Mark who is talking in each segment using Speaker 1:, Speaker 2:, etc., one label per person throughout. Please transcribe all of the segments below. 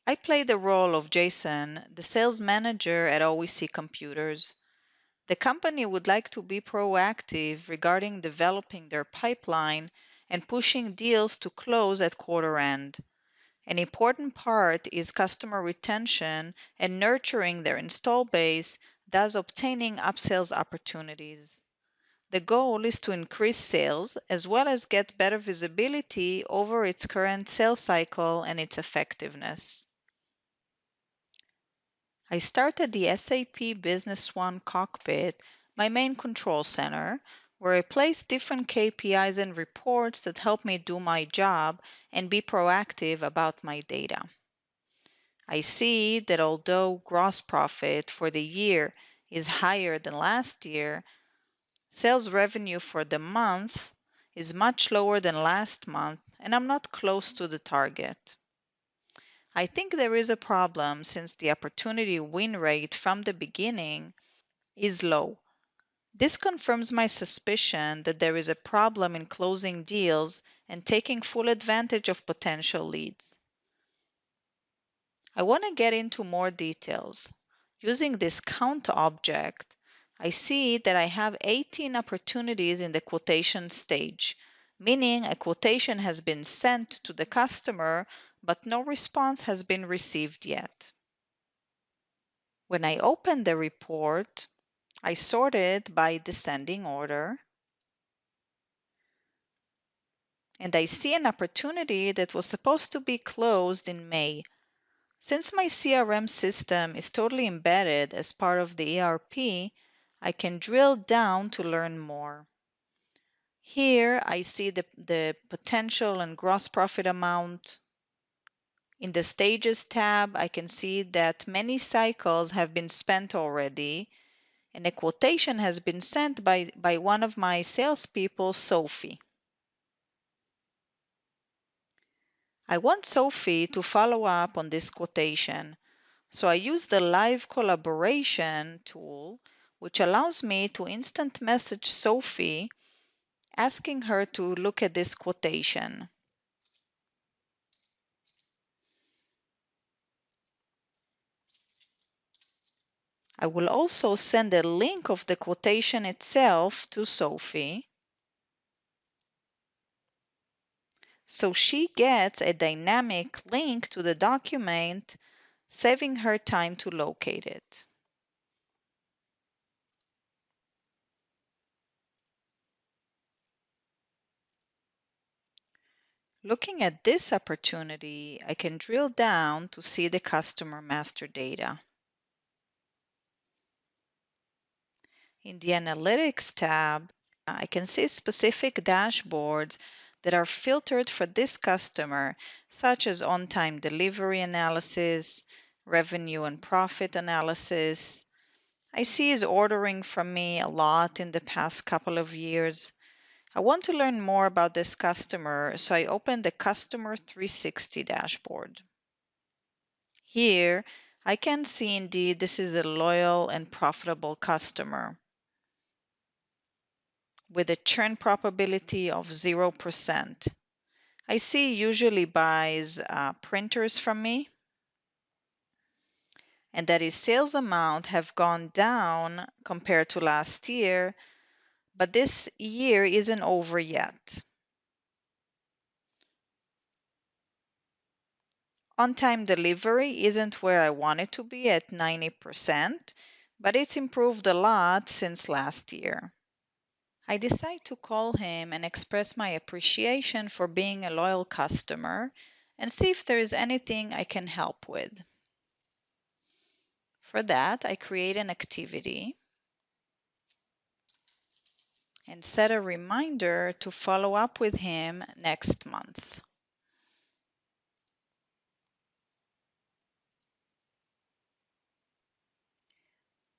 Speaker 1: I play the role of Jason, the sales manager at OEC Computers. The company would like to be proactive regarding developing their pipeline and pushing deals to close at quarter end. An important part is customer retention and nurturing their install base, thus obtaining upsells opportunities. The goal is to increase sales as well as get better visibility over its current sales cycle and its effectiveness. I started the SAP Business One cockpit, my main control center, where I place different KPIs and reports that help me do my job and be proactive about my data. I see that although gross profit for the year is higher than last year, sales revenue for the month is much lower than last month, and I'm not close to the target. I think there is a problem since the opportunity win rate from the beginning is low. This confirms my suspicion that there is a problem in closing deals and taking full advantage of potential leads. I want to get into more details. Using this count object, I see that I have 18 opportunities in the quotation stage, meaning a quotation has been sent to the customer, but no response has been received yet. When I open the report, I sort it by descending order, and I see an opportunity that was supposed to be closed in May. Since my CRM system is totally embedded as part of the ERP, I can drill down to learn more. Here I see the potential and gross profit amount. In the Stages tab, I can see that many cycles have been spent already, and a quotation has been sent by one of my salespeople, Sophie. I want Sophie to follow up on this quotation, so I use the live collaboration tool, which allows me to instant message Sophie asking her to look at this quotation. I will also send a link of the quotation itself to Sophie, so she gets a dynamic link to the document, saving her time to locate it. Looking at this opportunity, I can drill down to see the customer master data. In the Analytics tab, I can see specific dashboards that are filtered for this customer, such as on-time delivery analysis, revenue and profit analysis. I see he's ordering from me a lot in the past couple of years. I want to learn more about this customer, so I open the Customer 360 dashboard. Here, I can see indeed this is a loyal and profitable customer with a churn probability of 0%. I see he usually buys printers from me, and that his sales amount have gone down compared to last year, but this year isn't over yet. On-time delivery isn't where I want it to be at 90%, but it's improved a lot since last year. I decide to call him and express my appreciation for being a loyal customer and see if there is anything I can help with. For that, I create an activity and set a reminder to follow up with him next month.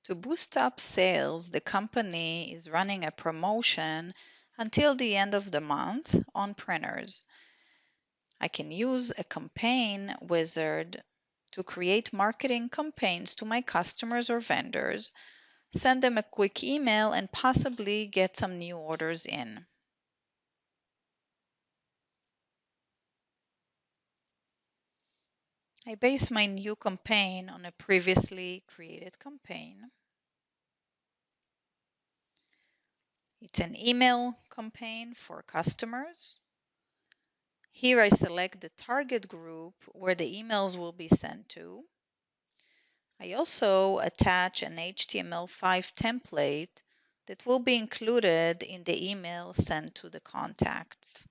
Speaker 1: To boost up sales, the company is running a promotion until the end of the month on printers. I can use a campaign wizard to create marketing campaigns to my customers or vendors, send them a quick email, and possibly get some new orders in. I base my new campaign on a previously created campaign. It's an email campaign for customers. Here I select the target group where the emails will be sent to. I also attach an HTML5 template that will be included in the email sent to the contacts.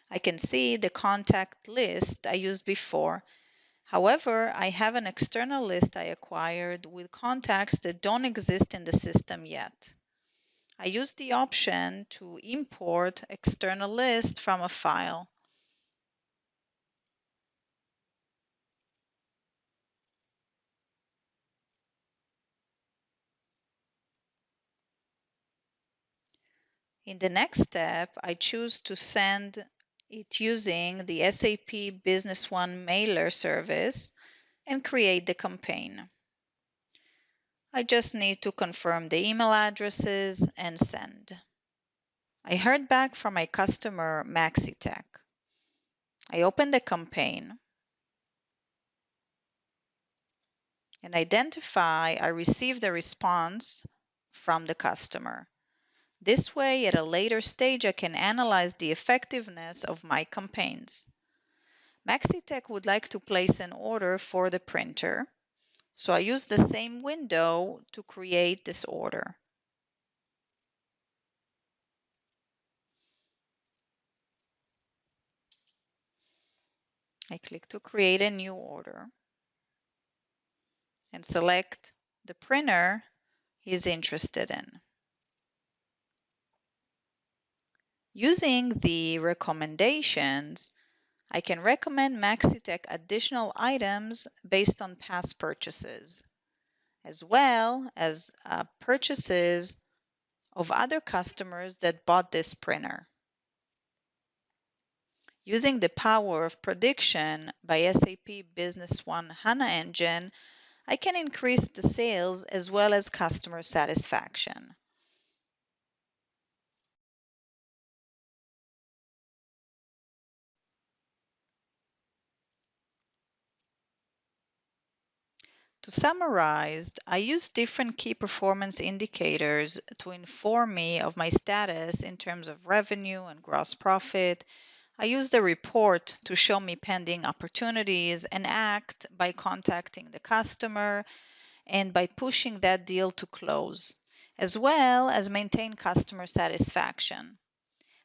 Speaker 1: I can see the contact list I used before. However, I have an external list I acquired with contacts that don't exist in the system yet. I use the option to import external list from a file. In the next step, I choose to send it using the SAP Business One mailer service and create the campaign. I just need to confirm the email addresses and send. I heard back from my customer Maxitech. I open the campaign and identify I received a response from the customer. This way, at a later stage, I can analyze the effectiveness of my campaigns. Maxitech would like to place an order for the printer, so I use the same window to create this order. I click to create a new order and select the printer he's interested in. Using the recommendations, I can recommend Maxitech additional items based on past purchases, as well as purchases of other customers that bought this printer. Using the power of prediction by SAP Business One HANA Engine, I can increase the sales as well as customer satisfaction. To summarize, I use different key performance indicators to inform me of my status in terms of revenue and gross profit. I use the report to show me pending opportunities and act by contacting the customer and by pushing that deal to close, as well as maintain customer satisfaction.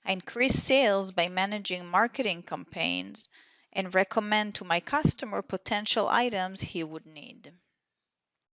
Speaker 1: I increase sales by managing marketing campaigns and recommend to my customer potential items he would need.